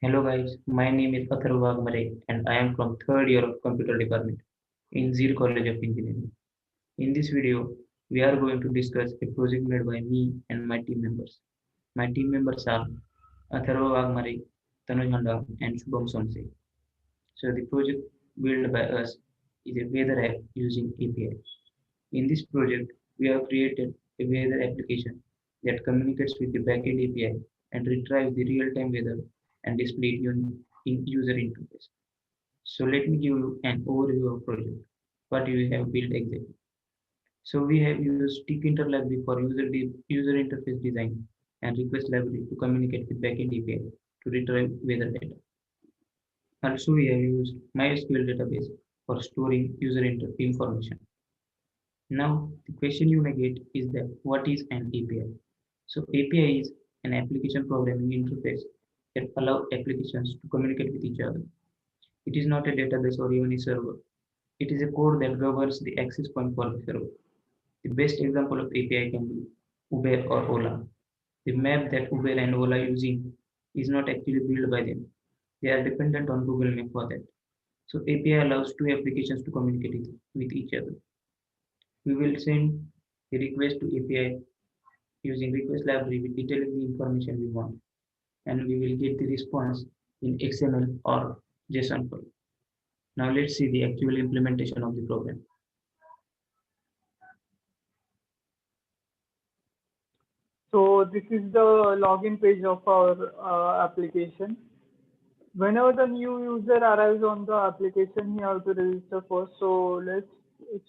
Hello guys, my name is Atharv Vagmare and I am from third year of computer department in Zir College of Engineering. In this video, we are going to discuss a project made by me and my team members. My team members are Atharv Vagmare, Tanuj Handa and Shubham Somse. So the project built by us is a weather app using API. In this project, we have created a weather application that communicates with the backend API and retrieves the real-time weather and display it in user interface. So let me give you an overview of project. What we have built exactly. So we have used Tkinter library for user interface design and request library to communicate with backend API to retrieve weather data. Also, we have used MySQL database for storing information. Now, the question you may get is that what is an API? So API is an application programming interface that allows applications to communicate with each other. It is not a database or even a server. It is a code that governs the access point for the server. The best example of API can be Uber or Ola. The map that Uber and Ola are using is not actually built by them. They are dependent on Google Map for that. So API allows two applications to communicate with each other. We will send a request to API using request library with detailing the information we want, and we will get the response in XML or JSON file. Now let's see the actual implementation of the program. So this is the login page of our application. Whenever the new user arrives on the application, he has to register first. So let's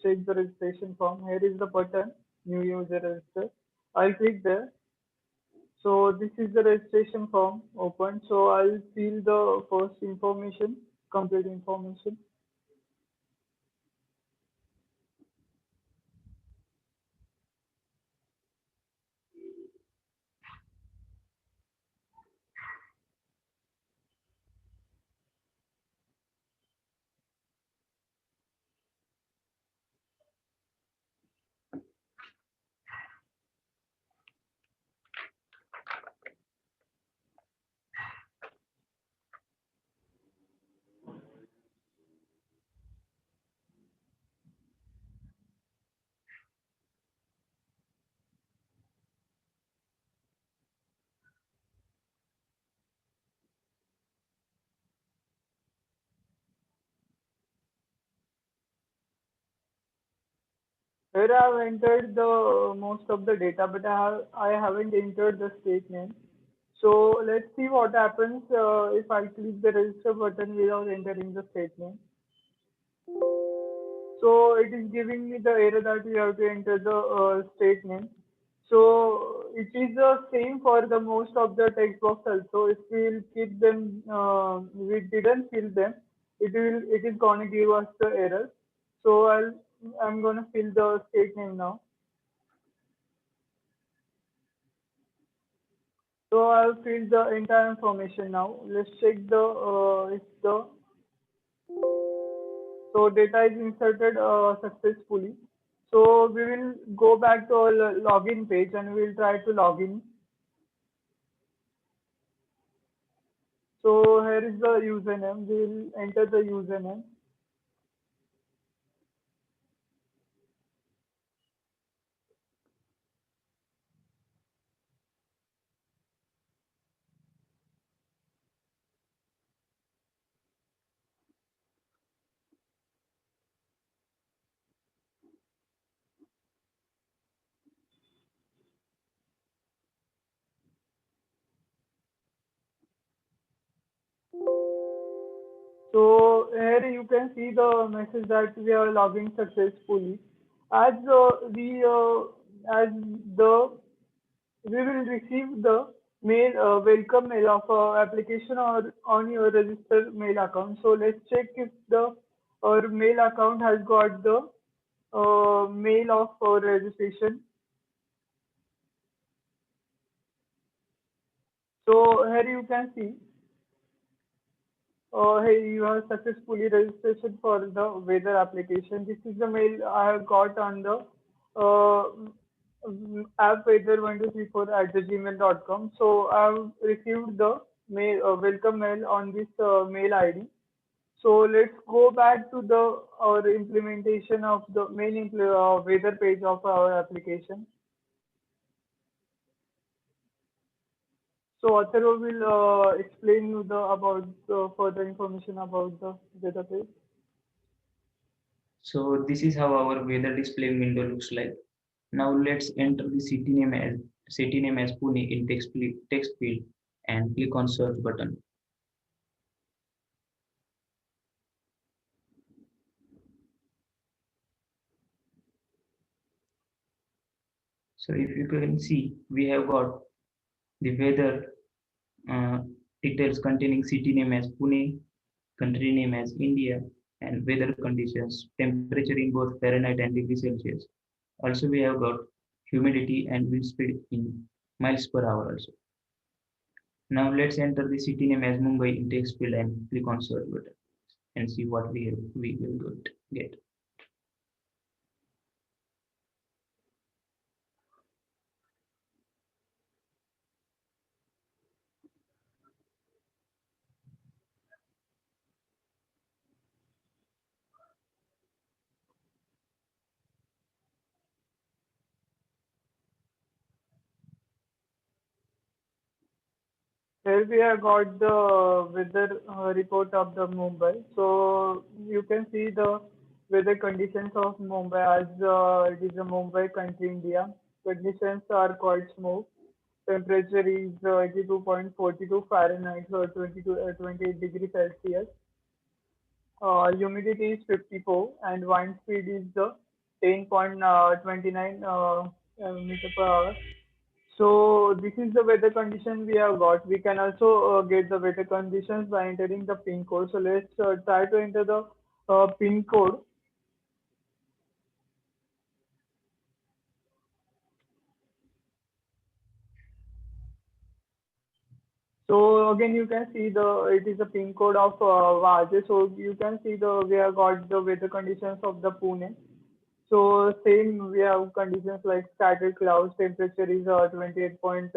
check the registration form. Here is the button, new user register. I'll click there. So this is the registration form open. So I'll fill the first information, complete information. Here I have entered the most of the data, but I haven't entered the state name. So let's see what happens if I click the register button without entering the state name. So it is giving me the error that we have to enter the state name. So it is the same for the most of the text box also. If we will keep them, we didn't fill them, it is gonna give us the error. So I'm gonna fill the state name now. So I'll fill the entire information now. Let's check the if the so data is inserted successfully. So we will go back to our login page and we'll try to log in. So here is the username. We will enter the username. So here you can see the message that we are logging successfully. As we as the we will receive the mail welcome mail of application or on your registered mail account. So let's check if the our mail account has got the mail of registration. So here you can see hey, you have successfully registration for the weather application. This is the mail I have got on the app weather1234 at the gmail.com. So I have received the welcome mail on this mail ID. So let's go back to the our implementation of the weather page of our application. So Atharva will explain you the about further information about the weather page. So this is how our weather display window looks like. Now let's enter the city name as Pune in text field and click on search button. So if you can see, we have got the weather uh, details containing city name as Pune, country name as India, and weather conditions, temperature in both Fahrenheit and degree Celsius. Also, we have got humidity and wind speed in miles per hour also. Now let's enter the city name as Mumbai in text field and click on search button and see what we will get. Here we have got the weather report of the Mumbai. So you can see the weather conditions of Mumbai as it is a Mumbai country, India. Conditions are quite smooth. Temperature is 82.42 Fahrenheit or 28 degrees Celsius. Humidity is 54 and wind speed is 10.29 meter per hour. So this is the weather condition we have got. We can also get the weather conditions by entering the pin code. So let's try to enter the pin code. So again, you can see it is a pin code of Vaje. So you can see we have got the weather conditions of the Pune. So same, we have conditions like scattered clouds. Temperature is 28 point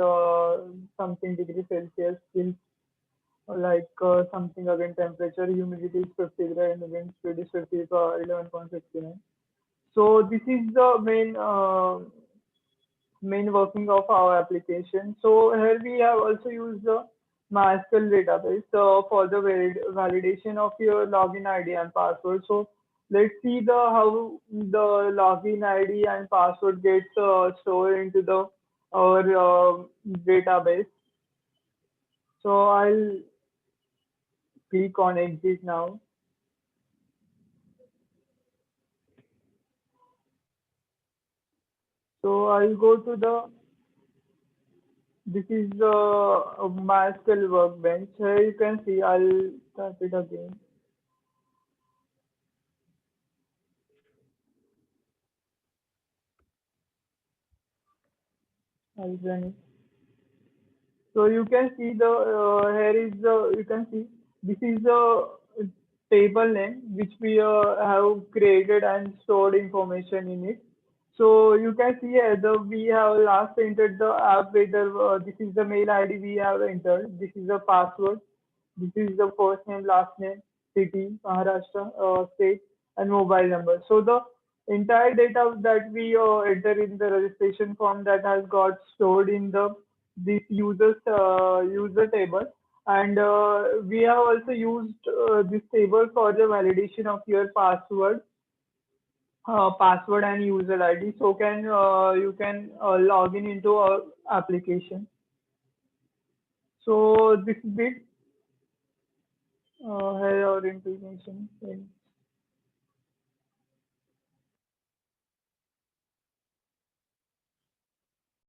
something degrees Celsius. Wind like something again temperature. Humidity is 53 and wind speed is 50 11.69. So this is the main working of our application. So here we have also used the MySQL database for the validation of your login ID and password. So let's see the how the login ID and password gets stored into the our database. So I'll click on exit now. So I'll go to the this is the MySQL workbench. Here you can see I'll start it again. I'll run it. So you can see the here is the you can see this is the table name which we have created and stored information in it. So you can see here we have last entered the app whether this is the mail ID we have entered. This is the password. This is the first name, last name, city, Maharashtra, state, and mobile number. So the entire data that we enter in the registration form that has got stored in the this user table, and we have also used this table for the validation of your password and user ID. So can you can log in into our application. So this is it. Here our information.